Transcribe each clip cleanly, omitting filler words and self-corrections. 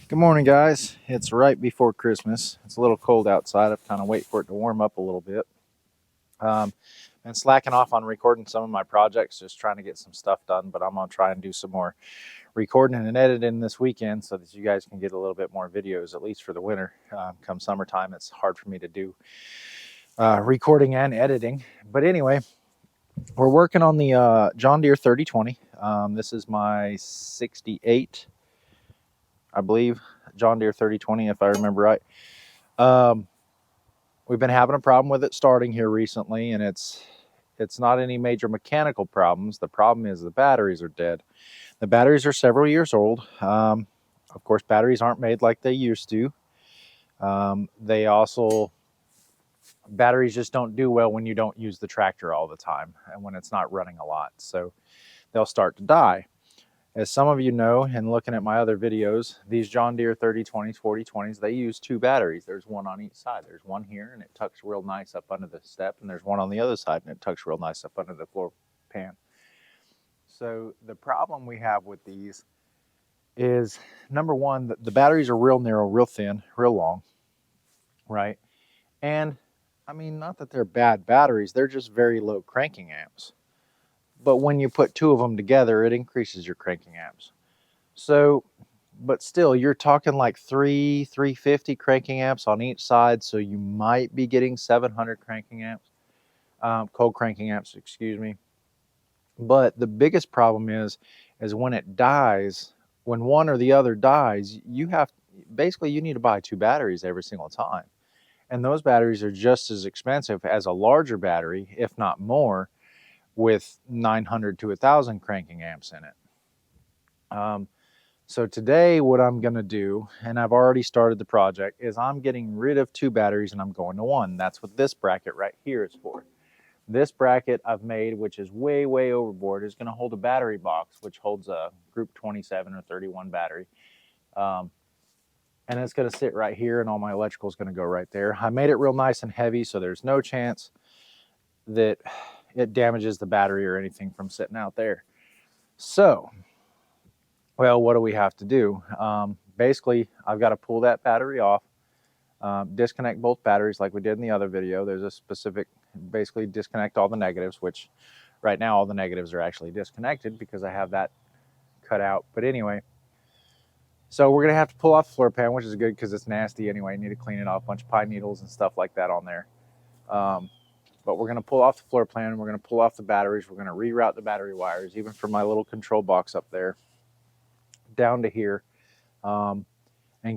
Good morning, guys. It's right before Christmas. It's a little cold outside. I've kind of wait for it to warm up a little bit. Um, been slacking off on recording some of my projects, just trying to get some stuff done. But I'm gonna try and do some more recording and editing this weekend, so that you guys can get a little bit more videos, at least for the winter. Come summertime, it's hard for me to do recording and editing. But anyway, we're working on the John Deere 3020. This is my 68, I believe, John Deere 3020, if I remember right. We've been having a problem with it starting here recently, and it's not any major mechanical problems. The problem is the batteries are dead. The batteries are several years old. Of course, batteries aren't made like they used to. They also, batteries just don't do well when you don't use the tractor all the time and when it's not running a lot. So they'll start to die. As some of you know, and looking at my other videos, these John Deere 3020s, 4020s, they use two batteries. There's one on each side. There's one here, and it tucks real nice up under the step, and there's one on the other side, and it tucks real nice up under the floor pan. So the problem we have with these is, number one, the batteries are real narrow, real thin, real long, right? And, I mean, not that they're bad batteries, they're just very low cranking amps. But when you put two of them together, it increases your cranking amps. So, but still, you're talking like 350 cranking amps on each side. So you might be getting 700 cranking amps, cold cranking amps, excuse me. But the biggest problem is when it dies, when one or the other dies, you need to buy two batteries every single time. And those batteries are just as expensive as a larger battery, if not more, with 900 to 1,000 cranking amps in it. So today what I'm going to do, and I've already started the project, is I'm getting rid of two batteries and I'm going to one. That's what this bracket right here is for. This bracket I've made, which is way, way overboard, is going to hold a battery box, which holds a group 27 or 31 battery. And it's going to sit right here, and all my electrical is going to go right there. I made it real nice and heavy, so there's no chance that it damages the battery or anything from sitting out there. So, well, what do we have to do? Basically, I've got to pull that battery off, disconnect both batteries like we did in the other video. There's a specific, basically disconnect all the negatives, which right now all the negatives are actually disconnected because I have that cut out. But anyway, so we're going to have to pull off the floor pan, which is good because it's nasty anyway. You need to clean it off, a bunch of pine needles and stuff like that on there. But we're going to pull off the floor pan. We're going to pull off the batteries. We're going to reroute the battery wires, even from my little control box up there, down to here, and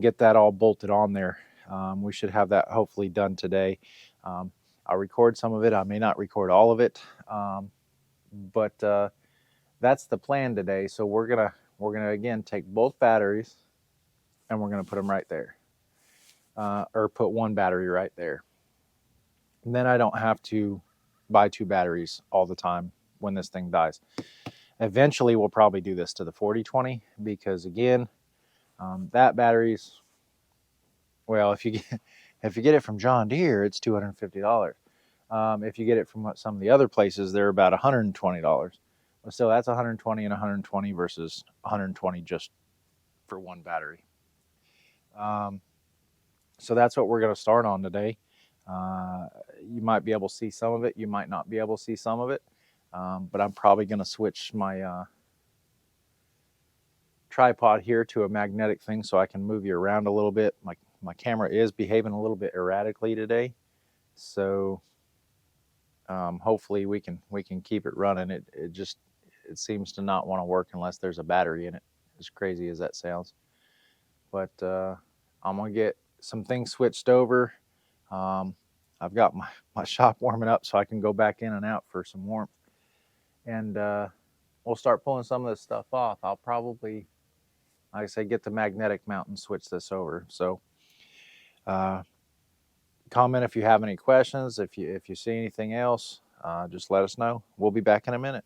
get that all bolted on there. We should have that hopefully done today. I'll record some of it. I may not record all of it, but that's the plan today. So we're gonna again take both batteries and we're gonna put them right there, or put one battery right there. And then I don't have to buy two batteries all the time when this thing dies. Eventually, we'll probably do this to the 4020 because, again, that battery's, well, if you get it from John Deere, it's $250. If you get it from some of the other places, they're about $120. But still, that's 120 and 120 versus 120 just for one battery. So that's what we're going to start on today. You might be able to see some of it. You might not be able to see some of it. But I'm probably going to switch my tripod here to a magnetic thing so I can move you around a little bit. My camera is behaving a little bit erratically today, so hopefully we can keep it running. It seems to not want to work unless there's a battery in it, as crazy as that sounds. But I'm gonna get some things switched over. I've got my shop warming up so I can go back in and out for some warmth, and we'll start pulling some of this stuff off. I'll probably, like I say, get the magnetic mount and switch this over. So comment if you have any questions. If you see anything else, just let us know. We'll be back in a minute.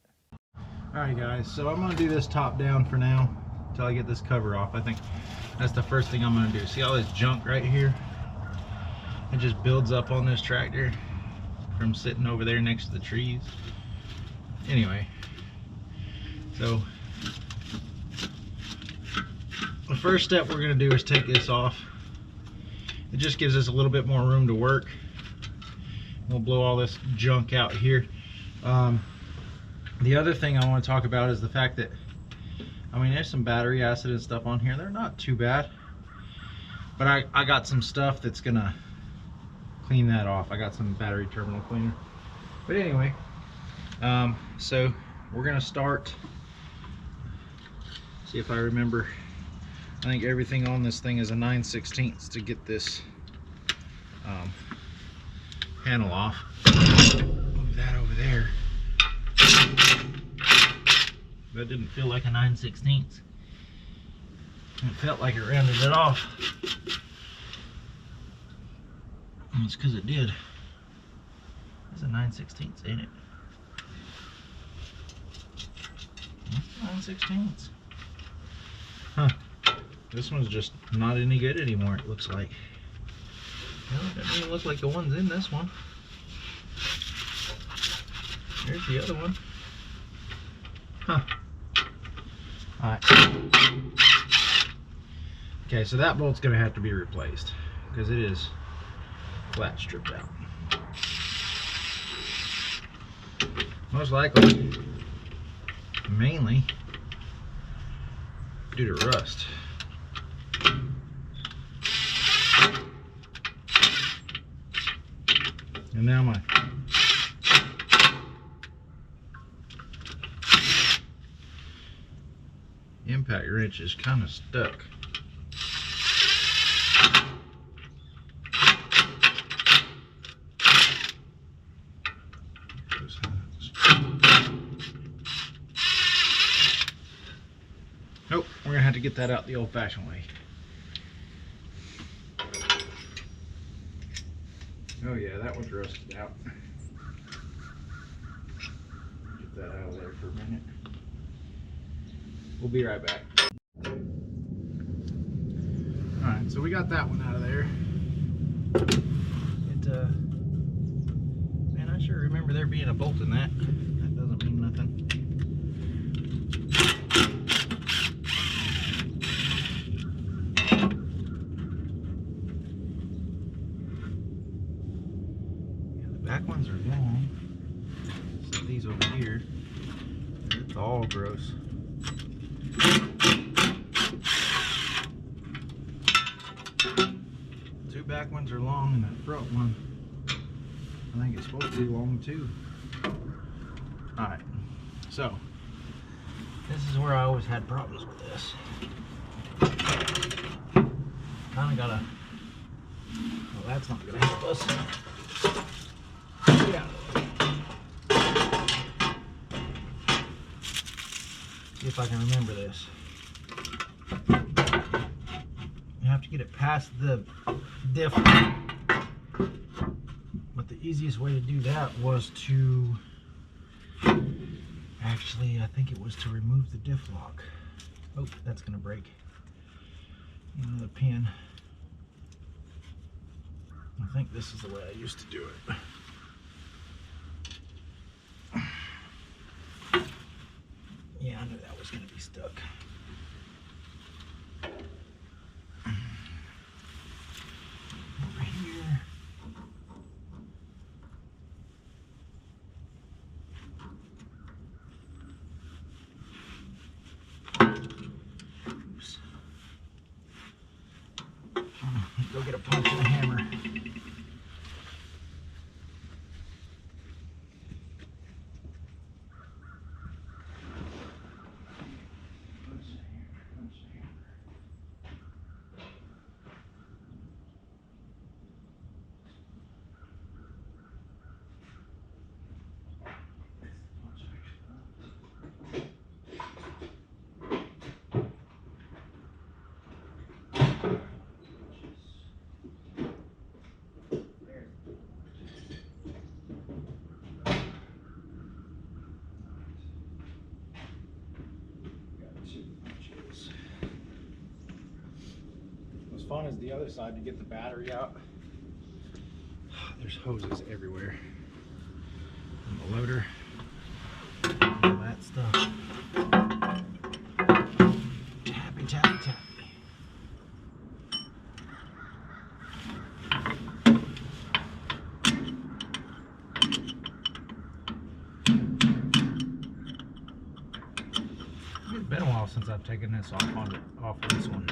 All right, guys, so I'm gonna do this top down for now until I get this cover off. I think that's the first thing I'm gonna do. See all this junk right here? It just builds up on this tractor from sitting over there next to the trees. Anyway, so the first step we're going to do is take this off. It just gives us a little bit more room to work. We'll blow all this junk out here. The other thing I want to talk about is the fact that, I mean, there's some battery acid and stuff on here. They're not too bad, but I got some stuff that's gonna clean that off. I got some battery terminal cleaner. But anyway, so we're gonna start, see if I remember. I think everything on this thing is a 9/16 to get this panel off. Move that over there. That didn't feel like a 9/16. It felt like it rounded it off. And it's because it did. It's a 9/16, ain't it? 9/16. Huh. This one's just not any good anymore, it looks like. Well, it doesn't even look like the one's in this one. There's the other one. Huh. Alright. Okay, so that bolt's going to have to be replaced because it is flat stripped out. Most likely, mainly due to rust. And now my impact wrench is kind of stuck. Nope, we're gonna have to get that out the old-fashioned way. Oh yeah, that one's rusted out. Get that out of there for a minute. We'll be right back. Alright, so we got that one out of there. Man, I sure remember there being a bolt in that. That doesn't mean nothing. Yeah, the back ones are long. So these over here, it's all gross. Two back ones are long and that front one, I think it's supposed to be long too. Alright, so this is where I always had problems with this. Kinda gotta, well, that's not gonna help us. Get out of the way. See if I can remember this. You have to get it past the diff. But the easiest way to do that was to, actually, I think it was to remove the diff lock. Oh, that's gonna break. Another pin. I think this is the way I used to do it. Yeah, I knew that was gonna be stuck. Over here. Oops. Go get a punch and a hammer. Fun as the other side to get the battery out. There's hoses everywhere. And the loader, all that stuff. Tappy, tappy, tappy. I've taken this off of this one.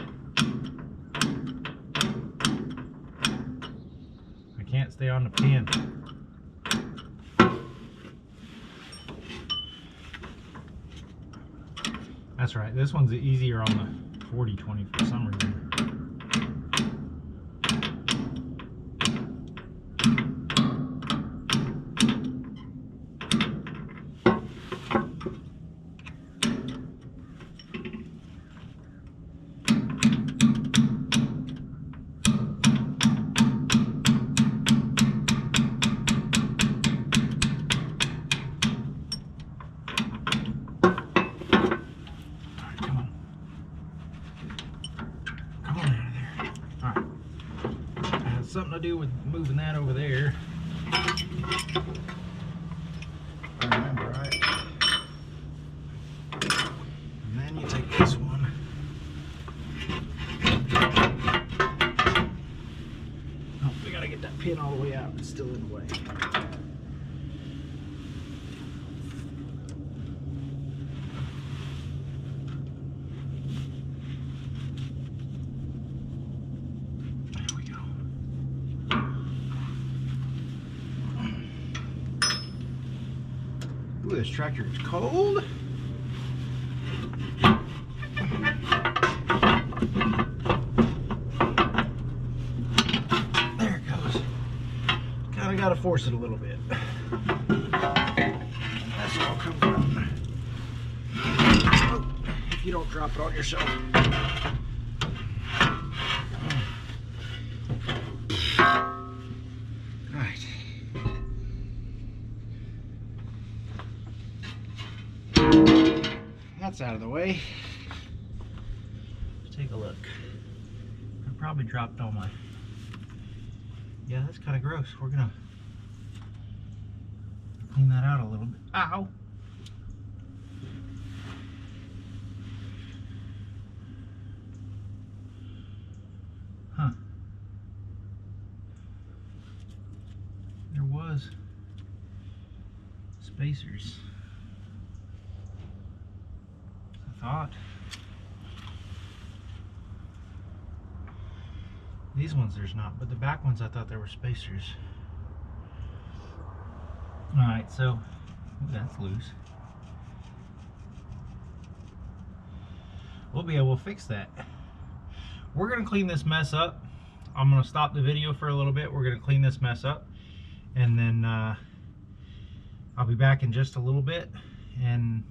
I can't stay on the pin. That's right, this one's easier on the 40/20 for some reason. Something to do with moving that over there. If I remember right. And then you take this one. Oh, we gotta get that pin all the way out. It's still in the way. Ooh, this tractor is cold. There it goes. Kind of got to force it a little bit. That's all comes out. Oh, if you don't drop it on yourself. Right. That's out of the way. Let's take a look. I probably dropped all my... Yeah, that's kind of gross. We're gonna clean that out a little bit. Ow! Huh. There was spacers. I thought. These ones there's not, but the back ones I thought there were spacers. Alright, so that's loose. We'll be able to fix that. We're going to clean this mess up. I'm going to stop the video for a little bit. We're going to clean this mess up. And then I'll be back in just a little bit. And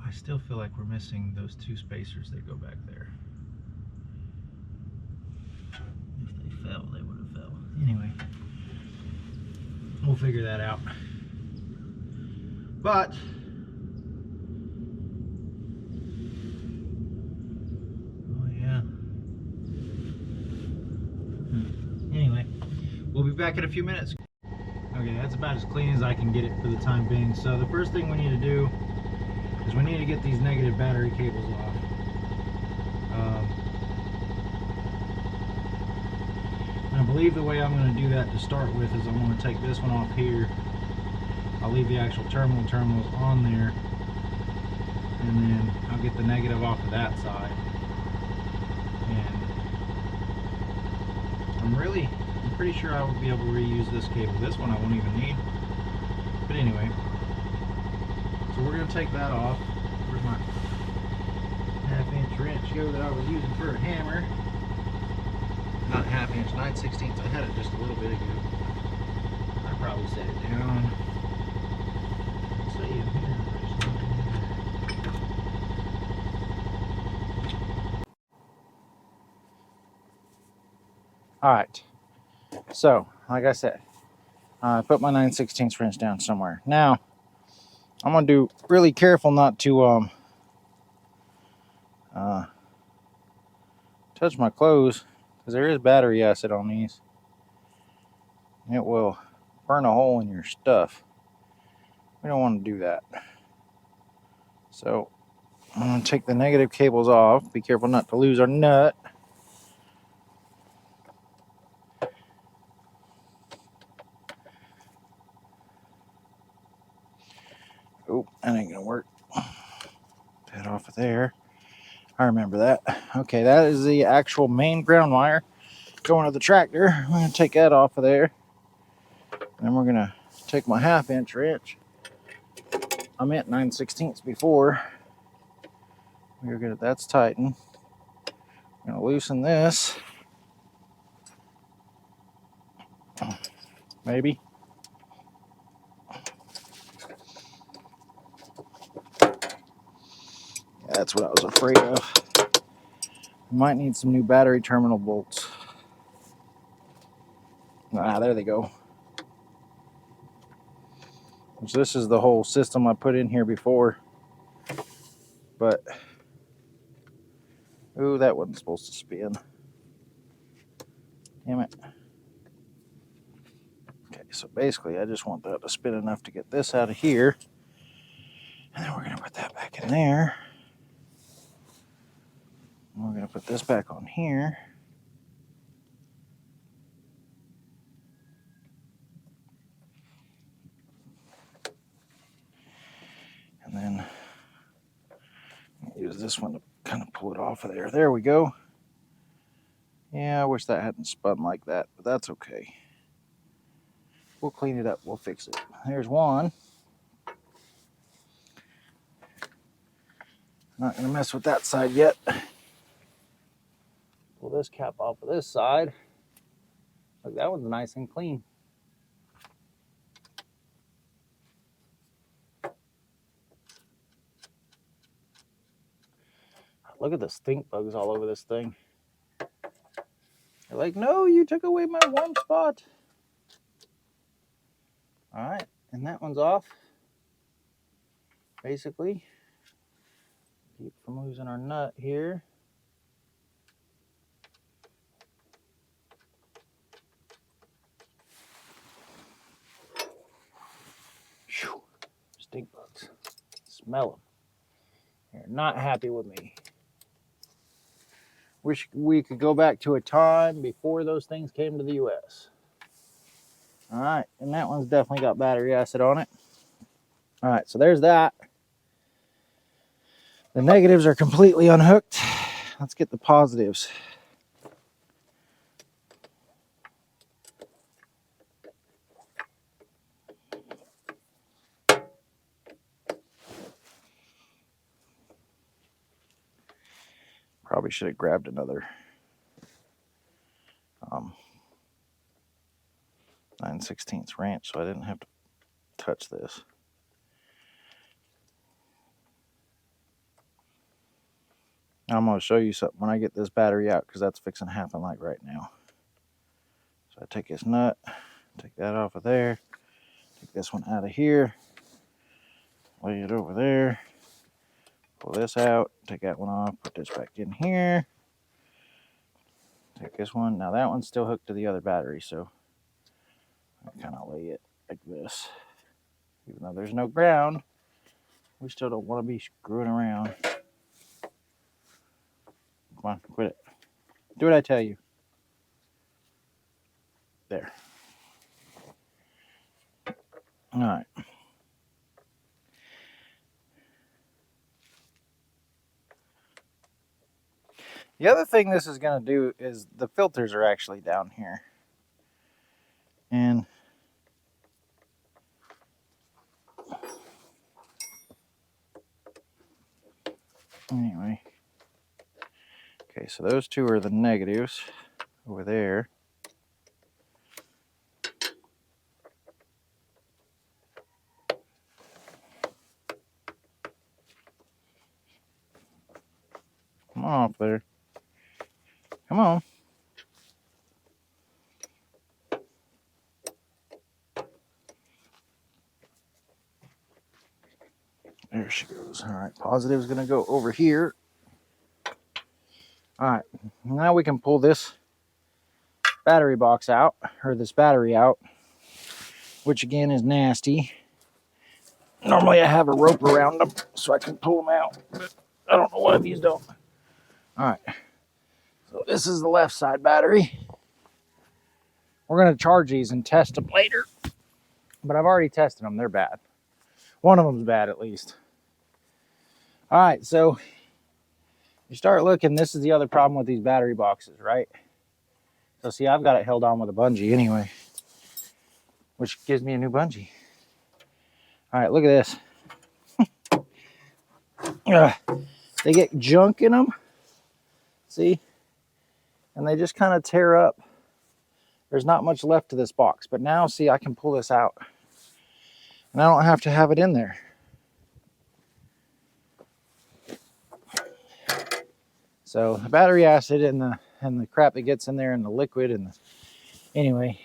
I still feel like we're missing those two spacers that go back there. If they fell, they would have fell. Anyway, we'll figure that out. But oh yeah. Anyway, we'll be back in a few minutes. Okay, that's about as clean as I can get it for the time being. So the first thing we need to do is we need to get these negative battery cables off. And I believe the way I'm going to do that to start with is I'm going to take this one off here. I'll leave the actual terminals on there, and then I'll get the negative off of that side. And I'm pretty sure I will be able to reuse this cable. This one I won't even need. But anyway, so we're going to take that off. Where's my 1/2-inch wrench go that I was using for a hammer? Not 1/2 inch, 9/16. I had it just a little bit ago. I probably set it down. Let's see in here. Alright, so like I said, I put my 9/16 wrench down somewhere. Now, I'm going to do really careful not to touch my clothes, because there is battery acid on these. It will burn a hole in your stuff. We don't want to do that. So I'm going to take the negative cables off. Be careful not to lose our nut. Oh, that ain't gonna work. that off of there. I remember that. Okay, that is the actual main ground wire going to the tractor. I'm going to take that off of there. And then we're going to take my 1/2-inch wrench. I meant 9/16 before. We're good. That's tightened. I'm going to loosen this. Maybe. That's what I was afraid of. Might need some new battery terminal bolts. Ah, there they go. So this is the whole system I put in here before. But, ooh, that wasn't supposed to spin. Damn it. Okay, so basically I just want that to spin enough to get this out of here. And then we're going to put that back in there. And we're going to put this back on here. And then use this one to kind of pull it off of there. There we go. Yeah, I wish that hadn't spun like that, but that's okay. We'll clean it up. We'll fix it. There's one. Not going to mess with that side yet. Pull this cap off of this side. Look, that one's nice and clean. Look at the stink bugs all over this thing. They're like, no, you took away my warm spot. All right, and that one's off. Basically, keep from losing our nut here. Whew. Stink bugs. Smell them. They're not happy with me. Wish we could go back to a time before those things came to the U.S. All right, and that one's definitely got battery acid on it. All right, so there's that. The negatives are completely unhooked. Let's get the positives. Probably should have grabbed another 9/16 wrench so I didn't have to touch this. I'm going to show you something when I get this battery out, because that's fixing to happen like right now. So I take this nut, take that off of there, take this one out of here, lay it over there, pull this out, take that one off, put this back in here, take this one. Now that one's still hooked to the other battery, so I kind of lay it like this. Even though there's no ground, we still don't want to be screwing around. Come on, quit it. Do what I tell you. There. All right. The other thing this is going to do is the filters are actually down here. And anyway. Okay, so those two are the negatives over there. Come on off there. Come on. There she goes. All right, positive is going to go over here. All right, now we can pull this battery box out, or this battery out, which again is nasty. Normally I have a rope around them so I can pull them out, but I don't know why these don't. All right, so this is the left side battery. We're going to charge these and test them later, but I've already tested them. They're bad. One of them's bad, at least. All right, so you start looking, this is the other problem with these battery boxes, right? So see, I've got it held on with a bungee anyway, which gives me a new bungee. All right, look at this. They get junk in them, see? And they just kind of tear up. There's not much left to this box, but now see, I can pull this out and I don't have to have it in there. So the battery acid and the crap that gets in there and the liquid and anyway,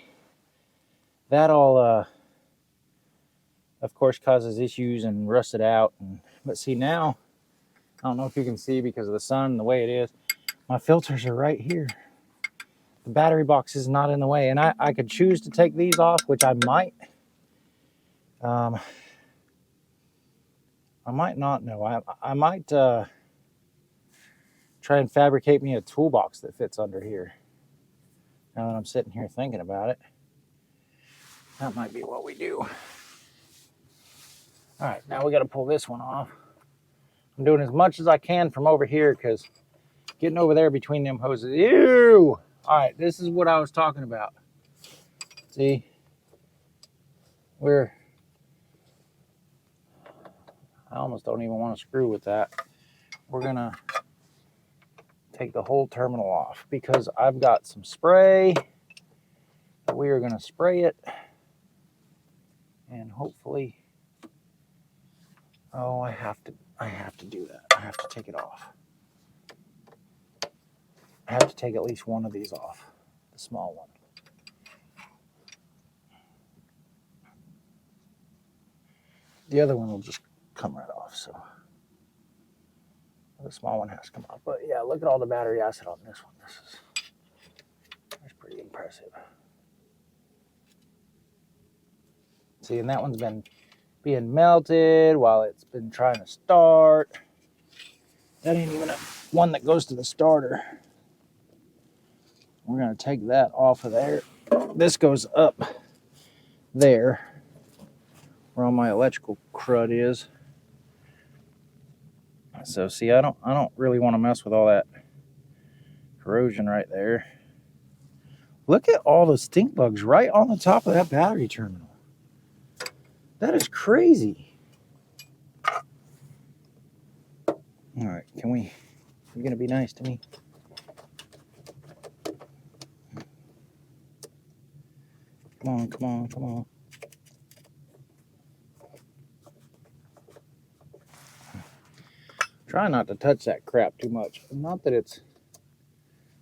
that all of course causes issues and rusts it out. But see now, I don't know if you can see because of the sun and the way it is, my filters are right here. The battery box is not in the way, and I could choose to take these off, which I might. I might not know. I might try and fabricate me a toolbox that fits under here. Now that I'm sitting here thinking about it, that might be what we do. All right, now we got to pull this one off. I'm doing as much as I can from over here because getting over there between them hoses. Ew! All right, this is what I was talking about. See, I almost don't even want to screw with that. We're gonna take the whole terminal off because I've got some spray. We are gonna spray it, and hopefully, oh, I have to do that. I have to take it off. I have to take at least one of these off, the small one. The other one will just come right off, so the small one has to come off. But yeah, look at all the battery acid on this one. That's pretty impressive. See, and that one's been being melted while it's been trying to start. That ain't even one that goes to the starter. We're going to take that off of there. This goes up there where all my electrical crud is. So see, I don't really want to mess with all that corrosion right there. Look at all the stink bugs right on the top of that battery terminal. That is crazy. All right, you're going to be nice to me. Come on, come on, come on. Try not to touch that crap too much. Not that it's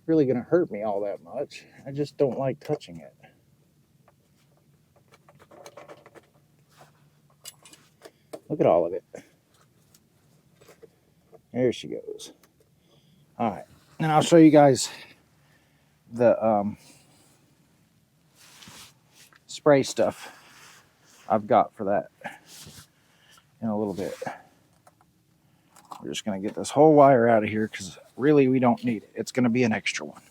really going to hurt me all that much. I just don't like touching it. Look at all of it. There she goes. All right. And I'll show you guys the spray stuff I've got for that in a little bit. We're just going to get this whole wire out of here because really we don't need it. It's going to be an extra one.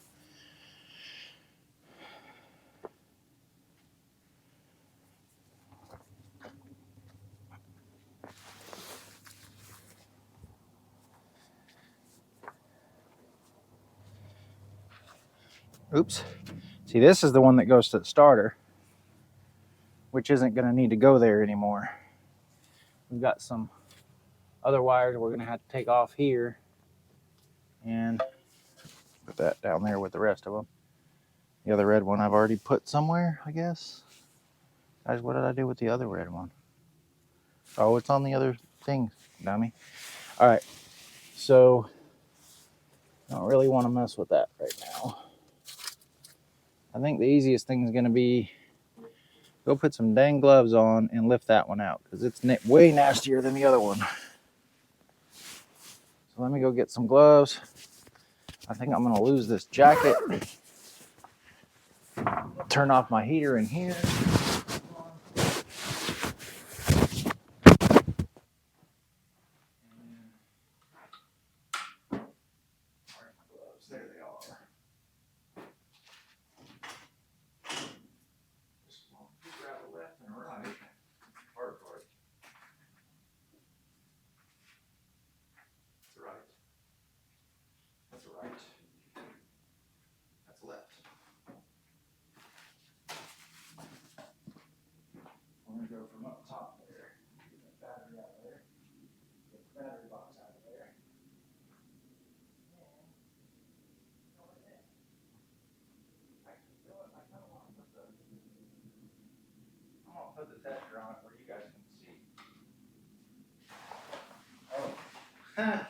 Oops. See, this is the one that goes to the starter, which isn't going to need to go there anymore. We've got some other wires we're going to have to take off here and put that down there with the rest of them. The other red one I've already put somewhere, I guess. Guys, what did I do with the other red one? Oh, it's on the other thing, dummy. All right, so I don't really want to mess with that right now. I think the easiest thing is going to be go put some dang gloves on and lift that one out because it's way nastier than the other one. So let me go get some gloves. I think I'm going to lose this jacket. Turn off my heater in here. There they are. Just grab a left and a right. Hard part. right. That's left. We're going to go from up top there. Get the battery out of there. Get the battery box out of there. I'm going to put the tester on it where you guys can see. Oh.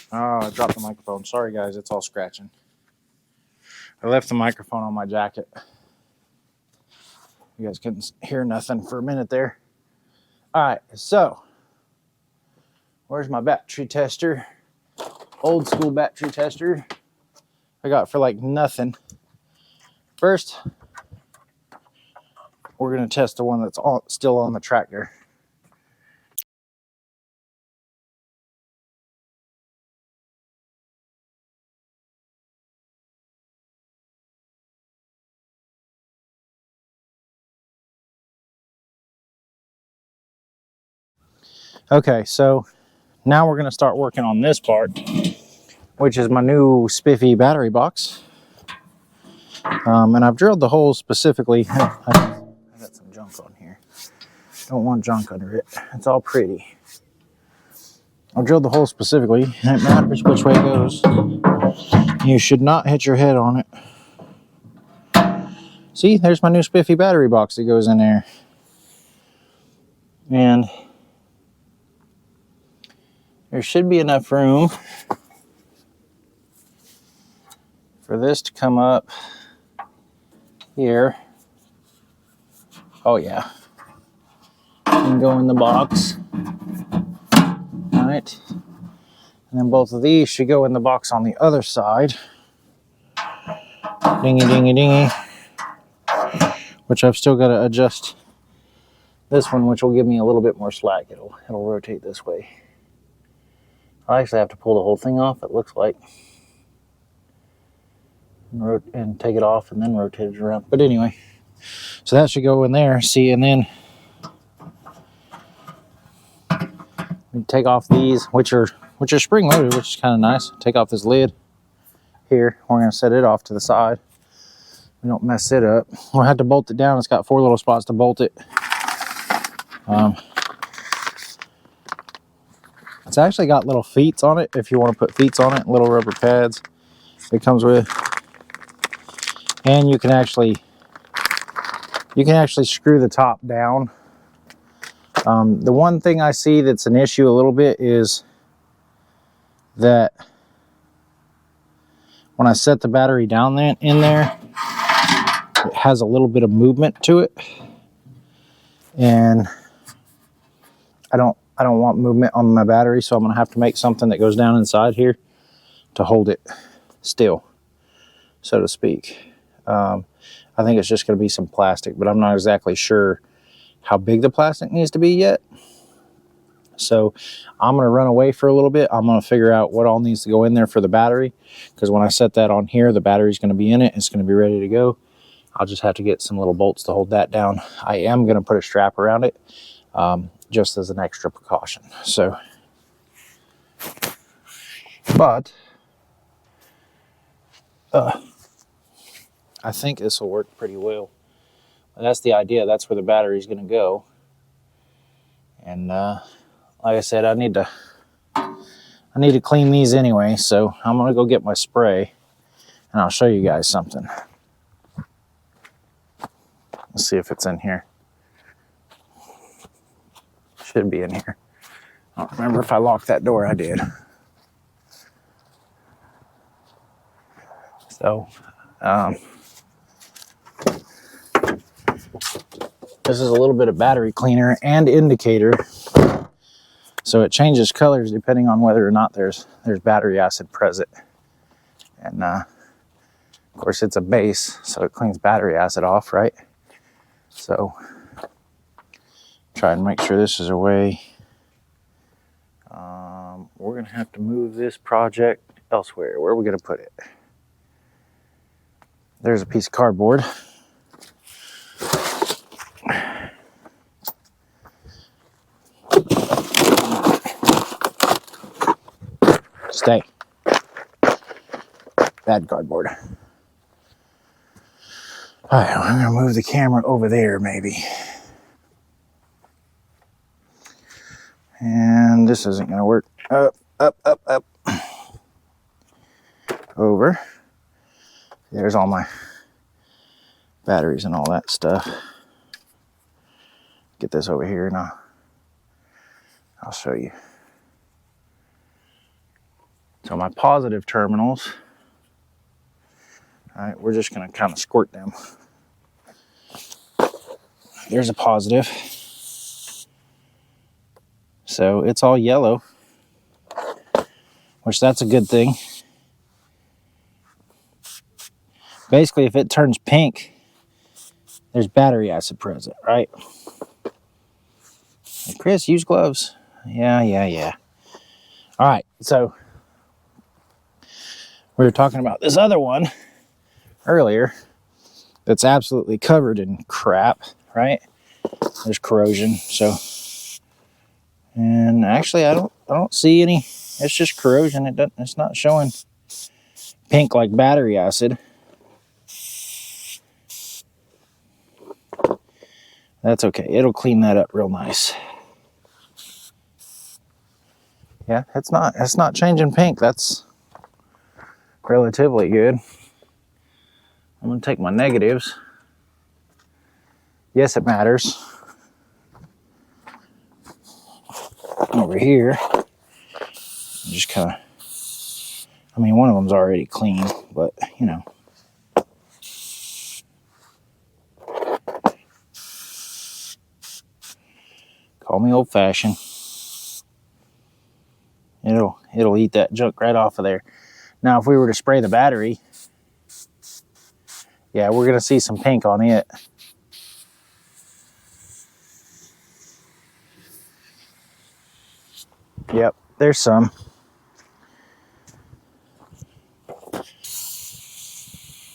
Oh, I dropped the microphone. Sorry, guys. It's all scratching. I left the microphone on my jacket. You guys couldn't hear nothing for a minute there. All right, so where's my battery tester? Old school battery tester. I got for like nothing. First, we're going to test the one that's still on the tractor. Okay, so now we're going to start working on this part, which is my new spiffy battery box. And I've drilled the hole specifically. I got some junk on here. Don't want junk under it. It's all pretty. I've drilled the hole specifically, and it matters which way it goes. You should not hit your head on it. See, there's my new spiffy battery box that goes in there. And there should be enough room for this to come up here. Oh yeah. And go in the box. All right. And then both of these should go in the box on the other side. Dingy, dingy, dingy. Which I've still got to adjust this one, which will give me a little bit more slack. It'll rotate this way. I actually have to pull the whole thing off, it looks like. And take it off and then rotate it around. But anyway, so that should go in there. See, and then we take off these, which are spring loaded, which is kind of nice. Take off this lid here. We're going to set it off to the side. We don't mess it up. We'll have to bolt it down. It's got 4 little spots to bolt it. It's actually got little feet on it if you want to put feet on it, little rubber pads it comes with. And you can actually screw the top down. The one thing I see that's an issue a little bit is that when I set the battery down in there, it has a little bit of movement to it. And I don't want movement on my battery, so I'm going to have to make something that goes down inside here to hold it still, so to speak. I think it's just going to be some plastic, but I'm not exactly sure how big the plastic needs to be yet. So I'm going to run away for a little bit. I'm going to figure out what all needs to go in there for the battery, because when I set that on here, the battery's going to be in it. It's going to be ready to go. I'll just have to get some little bolts to hold that down. I am going to put a strap around it, just as an extra precaution. So, but I think this will work pretty well. That's the idea. That's where the battery's going to go. And like I said, I need to clean these anyway. So I'm going to go get my spray, and I'll show you guys something. Let's see if it's in here. Should be in here. I don't remember if I locked that door. I did. So, this is a little bit of battery cleaner and indicator. So it changes colors depending on whether or not there's battery acid present. And of course it's a base, so it cleans battery acid off, right? So try and make sure this is away. We're gonna have to move this project elsewhere. Where are we gonna put it? There's a piece of cardboard. Stay. Bad cardboard. All right, I'm gonna move the camera over there maybe. And this isn't gonna work. Up, up, up, up. Over. There's all my batteries and all that stuff. Get this over here and I'll show you. So my positive terminals, all right, we're just gonna kind of squirt them. There's a positive. So it's all yellow, which that's a good thing. Basically, if it turns pink, there's battery acid present, right? Hey, Chris, use gloves. Yeah. All right, so we were talking about this other one earlier that's absolutely covered in crap, right? There's corrosion, so. And actually, I don't see any. It's just corrosion. It's not showing pink like battery acid. That's okay. It'll clean that up real nice. Yeah, it's not changing pink. That's relatively good. I'm gonna take my negatives. Yes, it matters. Over here, just kind of. I mean, one of them's already clean, but you know. Call me old-fashioned. It'll eat that junk right off of there. Now, if we were to spray the battery, yeah, we're gonna see some pink on it. Yep, there's some.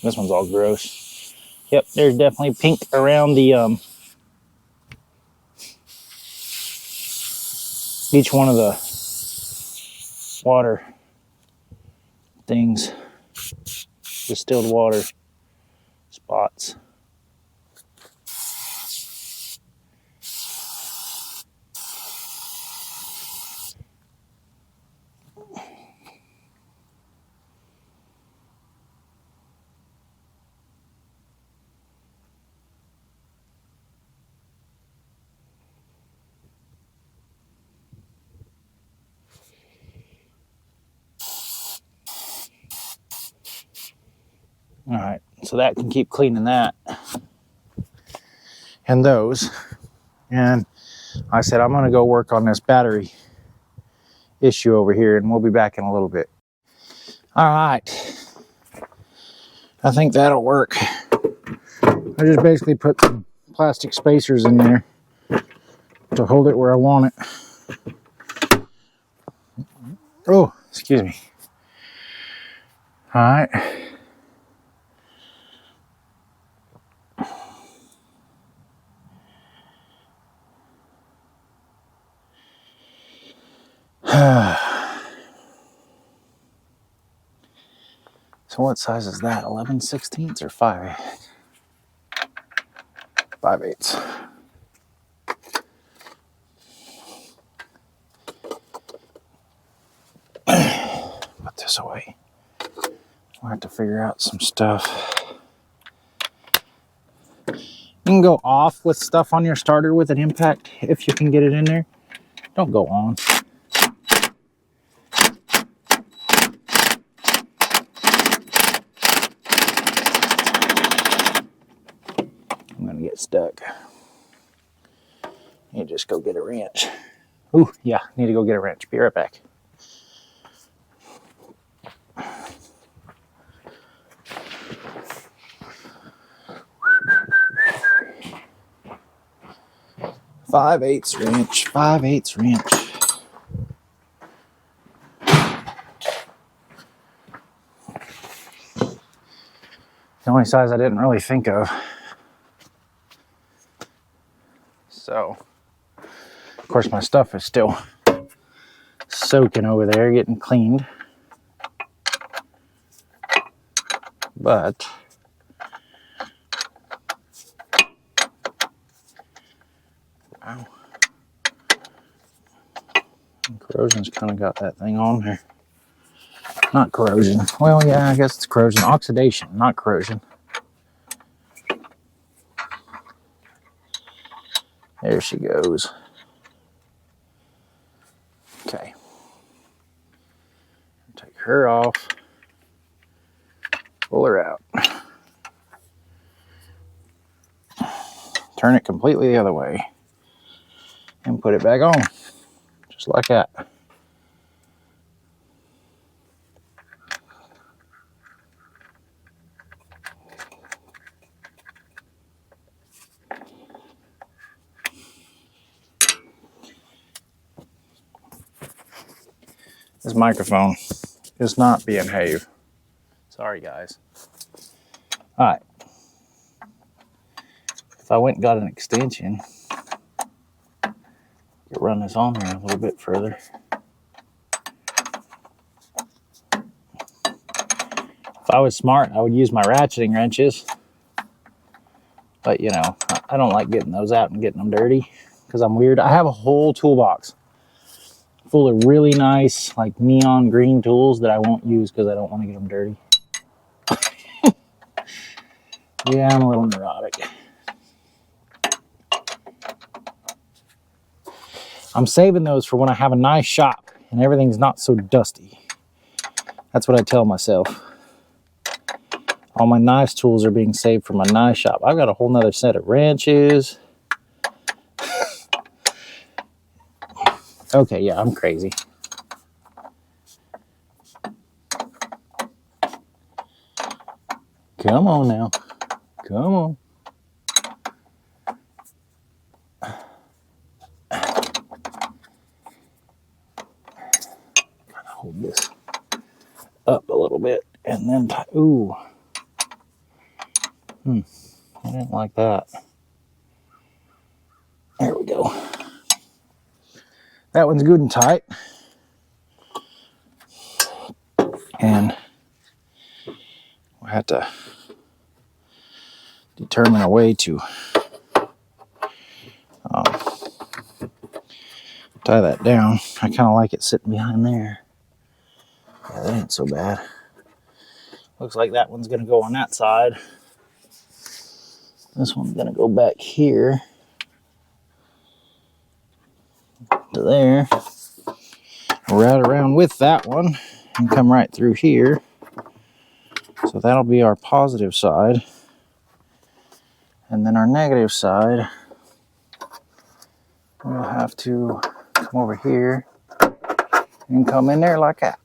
This one's all gross. Yep, there's definitely pink around the each one of the water things, distilled water spots. All right, so that can keep cleaning that and those. And I said, I'm gonna go work on this battery issue over here, and we'll be back in a little bit. All right, I think that'll work. I just basically put some plastic spacers in there to hold it where I want it. Oh, excuse me. All right. So what size is that? 11/16 or 5/8? 5/8. Put this away. We'll have to figure out some stuff. You can go off with stuff on your starter with an impact if you can get it in there. Don't go on. I'm gonna get stuck. You just go get a wrench. Ooh, yeah, need to go get a wrench. Be right back. Five-eighths wrench. 5/8 wrench. The only size I didn't really think of. So, of course, my stuff is still soaking over there, getting cleaned. but wow, corrosion's kind of got that thing on there. Not corrosion. Well, yeah, I guess it's corrosion. Oxidation, not corrosion. There she goes. Okay. Take her off. Pull her out. Turn it completely the other way. And put it back on. Just like that. This microphone is not being behave. Sorry, guys. All right. If I went and got an extension, could run this on there a little bit further. If I was smart, I would use my ratcheting wrenches. But, you know, I don't like getting those out and getting them dirty because I'm weird. I have a whole toolbox full of really nice, like neon green tools that I won't use because I don't want to get them dirty. Yeah, I'm a little neurotic. I'm saving those for when I have a nice shop and everything's not so dusty. That's what I tell myself. All my nice tools are being saved for my nice shop. I've got a whole nother set of wrenches. Okay, yeah, I'm crazy. Come on now. Come on. Hold this up a little bit and then ooh. I didn't like that. There we go. That one's good and tight. And we'll have to determine a way to tie that down. I kind of like it sitting behind there. Yeah, that ain't so bad. Looks like that one's going to go on that side. This one's going to go back here to there. Right around with that one and come right through here. So that'll be our positive side. And then our negative side, we'll have to come over here and come in there like that.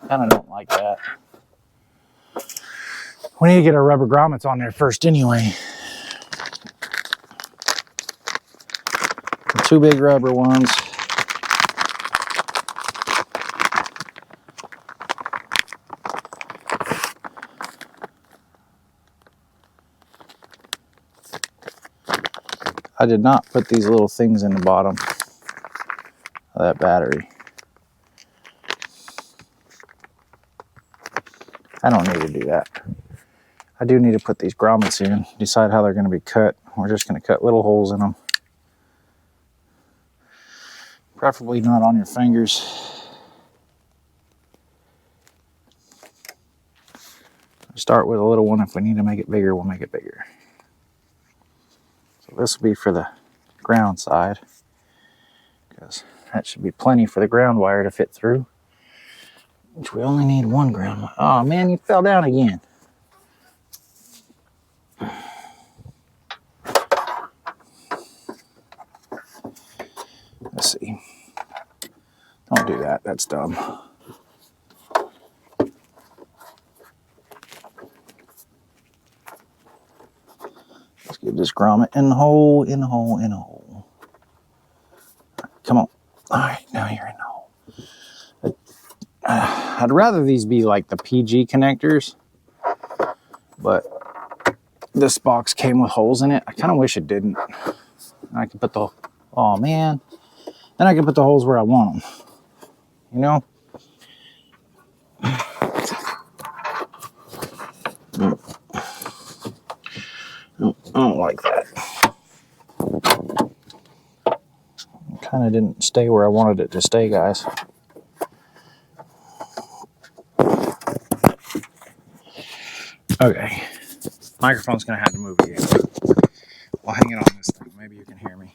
Kind of don't like that. We need to get our rubber grommets on there first anyway. The two big rubber ones. I did not put these little things in the bottom of that battery. I don't need to do that. I do need to put these grommets in, decide how they're going to be cut. We're just going to cut little holes in them. Preferably not on your fingers. Start with a little one. If we need to make it bigger, we'll make it bigger. So this will be for the ground side, because that should be plenty for the ground wire to fit through, which we only need one ground wire. Oh man, you fell down again. Let's see. Don't do that. That's dumb. Let's get this grommet in the hole, in the hole, in the hole. Come on. All right, now you're in the hole. I'd rather these be like the PG connectors, but this box came with holes in it. I kind of wish it didn't. I could put the, oh man. Then I can put the holes where I want them. you know? I don't like that. It kind of didn't stay where I wanted it to stay, guys. Okay. Microphone's going to have to move again. I'll hang it on this thing. Maybe you can hear me.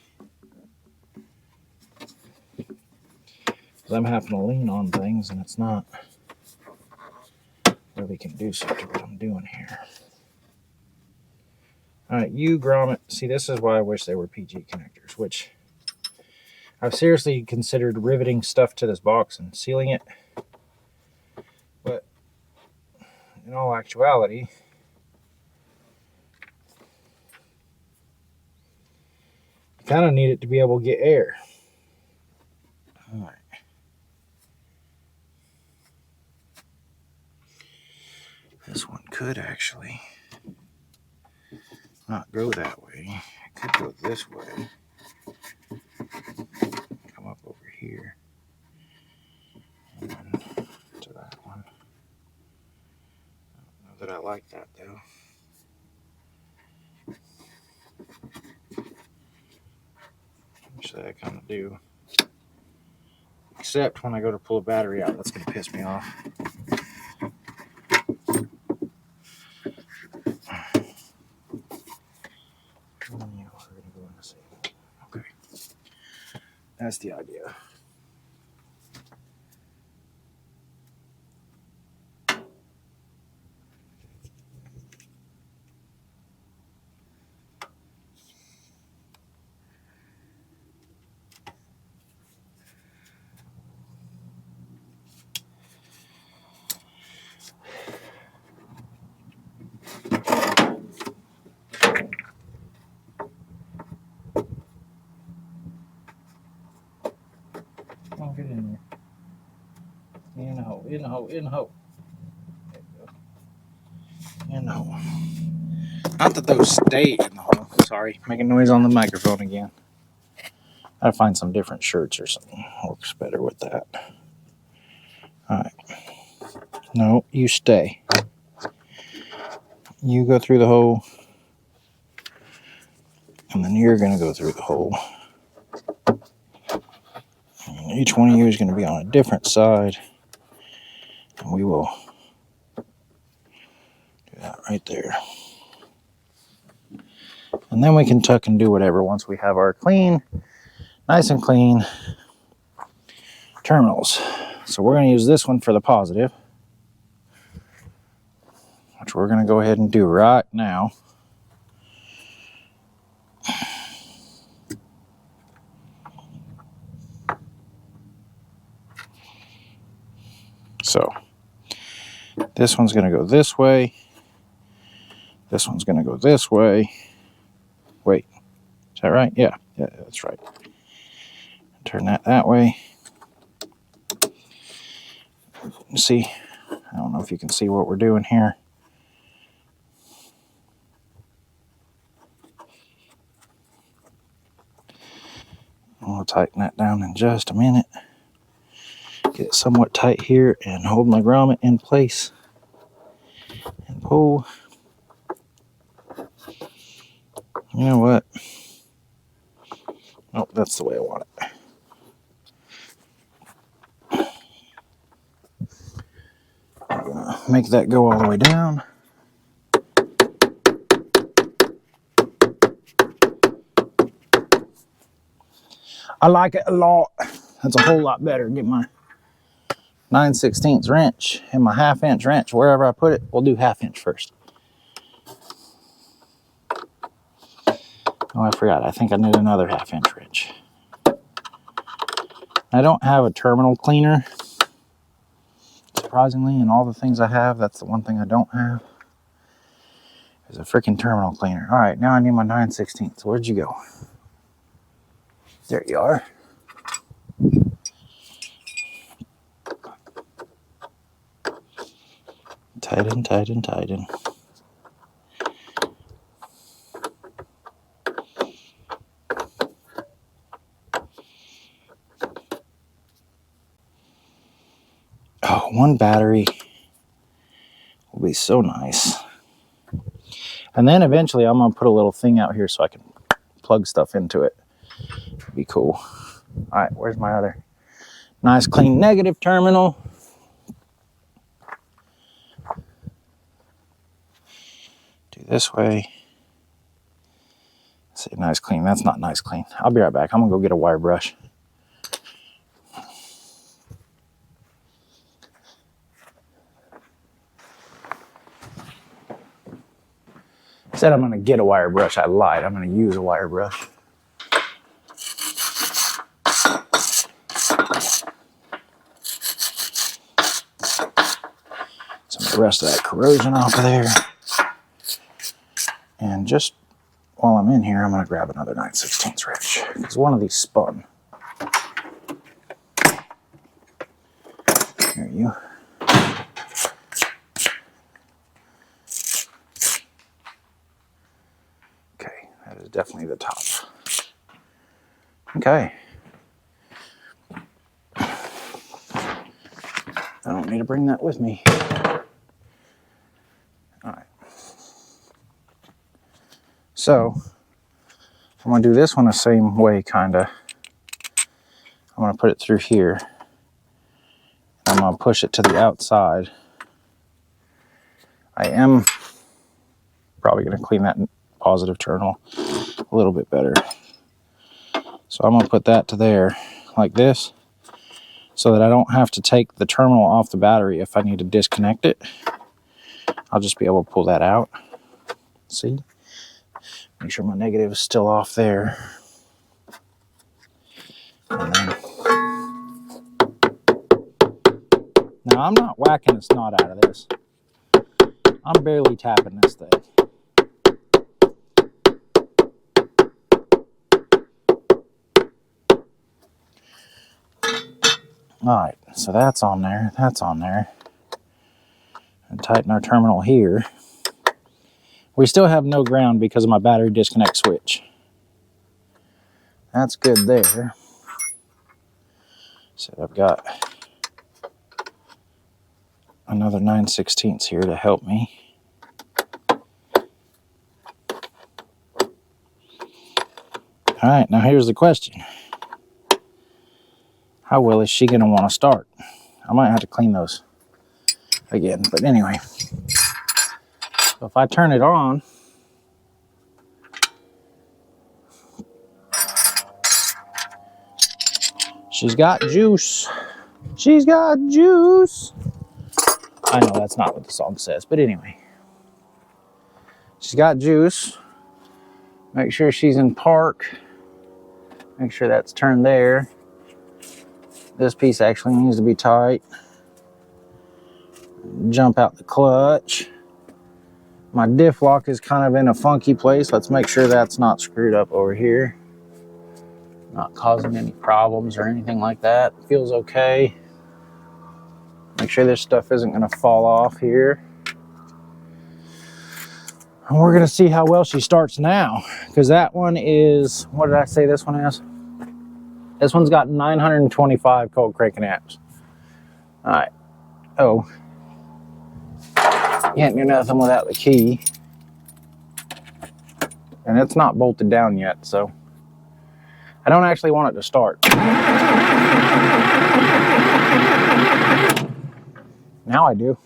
Because I'm having to lean on things and it's not really conducive to what I'm doing here. Alright, you grommet. See, this is why I wish they were PG connectors, which I've seriously considered riveting stuff to this box and sealing it. But in all actuality, you kind of need it to be able to get air. Alright. This one could actually not go that way. It could go this way. Come up over here. And then to that one. I don't know that I like that though. Actually, I kind of do. Except when I go to pull a battery out, that's going to piss me off. Okay. That's the idea. Oh, get in there. In the hole, in the hole, in the hole. There you go. In the hole. Not that those stay in the hole. Sorry, making noise on the microphone again. Gotta find some different shirts or something. Works better with that. Alright. No, you stay. You go through the hole. And then you're gonna go through the hole. And each one of you is gonna be on a different side. And we will do that right there. And then we can tuck and do whatever once we have our clean, nice and clean terminals. So we're going to use this one for the positive, which we're going to go ahead and do right now. So this one's going to go this way. This one's going to go this way. Wait, is that right? Yeah, that's right. Turn that way. See, I don't know if you can see what we're doing here. I'll tighten that down in just a minute. Get it somewhat tight here and hold my grommet in place and pull. You know what? Oh, that's the way I want it. I'm gonna make that go all the way down. I like it a lot. That's a whole lot better. Get my 9/16 wrench and my 1/2 inch wrench. Wherever I put it, we'll do 1/2 inch first. Oh, I forgot. I think I need another 1/2 inch wrench. I don't have a terminal cleaner. Surprisingly, in all the things I have, that's the one thing I don't have. Is a freaking terminal cleaner. All right, now I need my 9/16. Where'd you go? There you are. Tighten, tighten, tighten. one battery will be so nice. And then eventually I'm gonna put a little thing out here so I can plug stuff into it. It'd be cool. All right, where's my other nice clean negative terminal? Do this way. Say nice clean. That's not nice clean. I'll be right back. I'm gonna go get a wire brush. Said I'm gonna get a wire brush. I lied. I'm gonna use a wire brush. Some of the rest of that corrosion off of there. And just while I'm in here, I'm gonna grab another 9/16 wrench because one of these spun. There you. Okay, that is definitely the top. Okay. I don't need to bring that with me. All right. So I'm gonna do this one the same way, kinda. I'm gonna put it through here. I'm gonna push it to the outside. I am probably gonna clean that positive terminal a little bit better. So I'm gonna put that to there like this so that I don't have to take the terminal off the battery if I need to disconnect it. I'll just be able to pull that out. See? Make sure my negative is still off there. And then, now I'm not whacking the snot out of this. I'm barely tapping this thing. Alright, so that's on there, that's on there. And tighten our terminal here. We still have no ground because of my battery disconnect switch. That's good there. So I've got another 9/16 here to help me. Alright, now here's the question. How well is she going to want to start? I might have to clean those again, but anyway. So if I turn it on, she's got juice. She's got juice. I know that's not what the song says, but anyway. She's got juice. Make sure she's in park. Make sure that's turned there. This piece actually needs to be tight. Jump out the clutch. My diff lock is kind of in a funky place. Let's make sure that's not screwed up over here. Not causing any problems or anything like that. Feels okay. Make sure this stuff isn't going to fall off here. And we're going to see how well she starts now. Because that one is, what did I say this one is? This one's got 925 cold cranking amps. All right. Oh. Can't do nothing without the key. And it's not bolted down yet, so I don't actually want it to start. Now I do.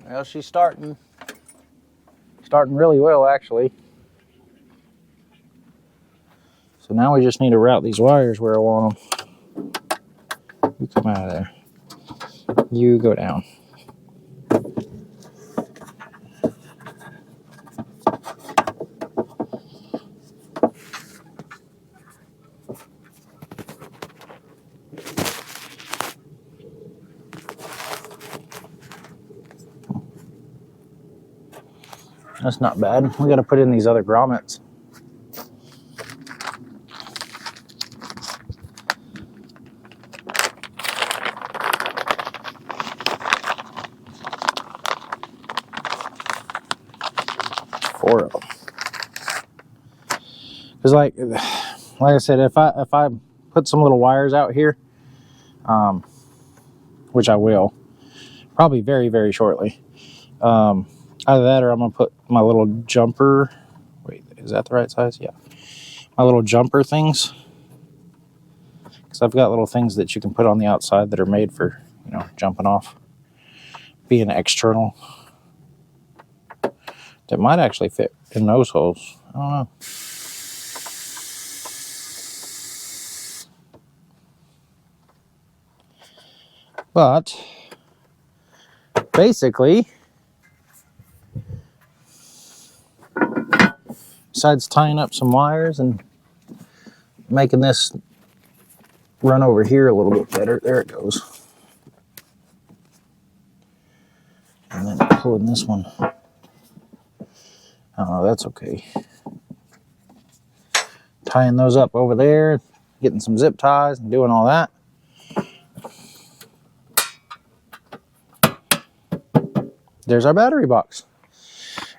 Well, she's starting really well, actually. So now we just need to route these wires where I want them. You come out of there. You go down. That's not bad. We got to put in these other grommets. Four of them. Because like I said, if I put some little wires out here, which I will, probably very, very shortly. Either that or I'm going to put my little jumper. Wait, is that the right size? Yeah. My little jumper things. Because I've got little things that you can put on the outside that are made for, you know, jumping off. Being external. That might actually fit in those holes. I don't know. But basically, besides tying up some wires and making this run over here a little bit better, there it goes. And then pulling this one. Oh, that's okay. Tying those up over there, getting some zip ties and doing all that. There's our battery box.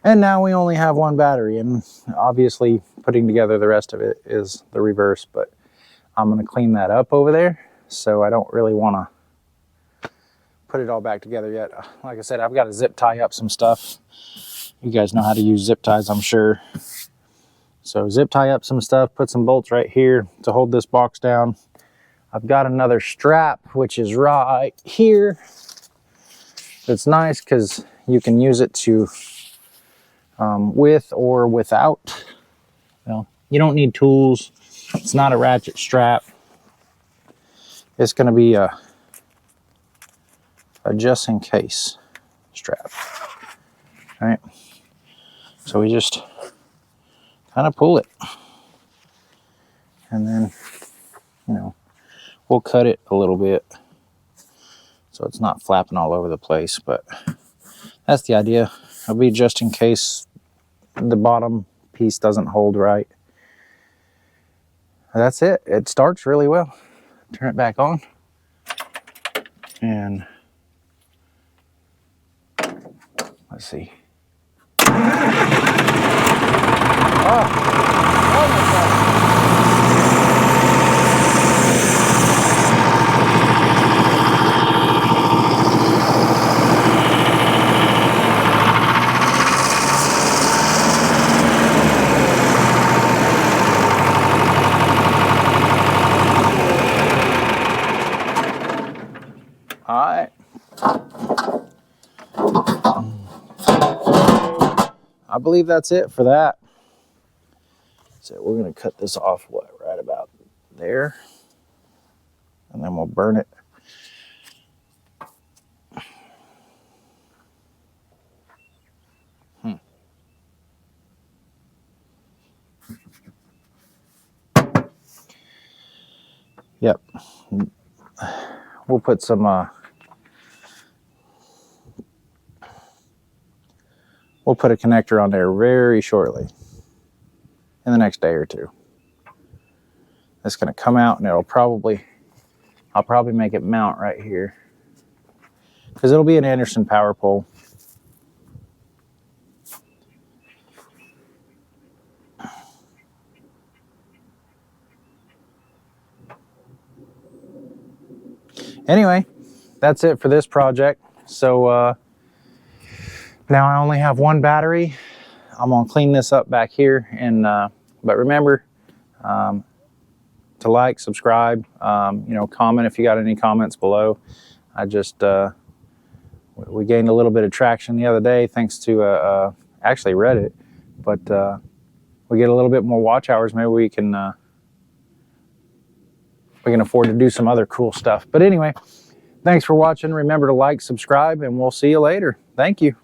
And now we only have one battery, and obviously putting together the rest of it is the reverse, but I'm going to clean that up over there, so I don't really want to put it all back together yet. Like I said, I've got to zip tie up some stuff. You guys know how to use zip ties, I'm sure. So zip tie up some stuff, put some bolts right here to hold this box down. I've got another strap, which is right here. It's nice because you can use it to with or without. Well, you don't need tools. It's not a ratchet strap. It's going to be a just in case strap. All right. So we just kind of pull it, and then, you know, we'll cut it a little bit so it's not flapping all over the place, but that's the idea. It'll be just in case the bottom piece doesn't hold right. That's it. It starts really well. Turn it back on. And let's see. Oh my God. All right. I believe that's it for that. So we're going to cut this off, right about there. And then we'll burn it. Yep. We'll put some we'll put a connector on there very shortly, in the next day or two. It's going to come out, and I'll probably make it mount right here, because it'll be an Anderson power pole. Anyway, that's it for this project. So now I only have one battery. I'm gonna clean this up back here, and but remember to like, subscribe, you know, comment if you got any comments below. I just we gained a little bit of traction the other day thanks to actually Reddit, but we get a little bit more watch hours. Maybe we can we can afford to do some other cool stuff. But anyway, thanks for watching. Remember to like, subscribe, and we'll see you later. Thank you.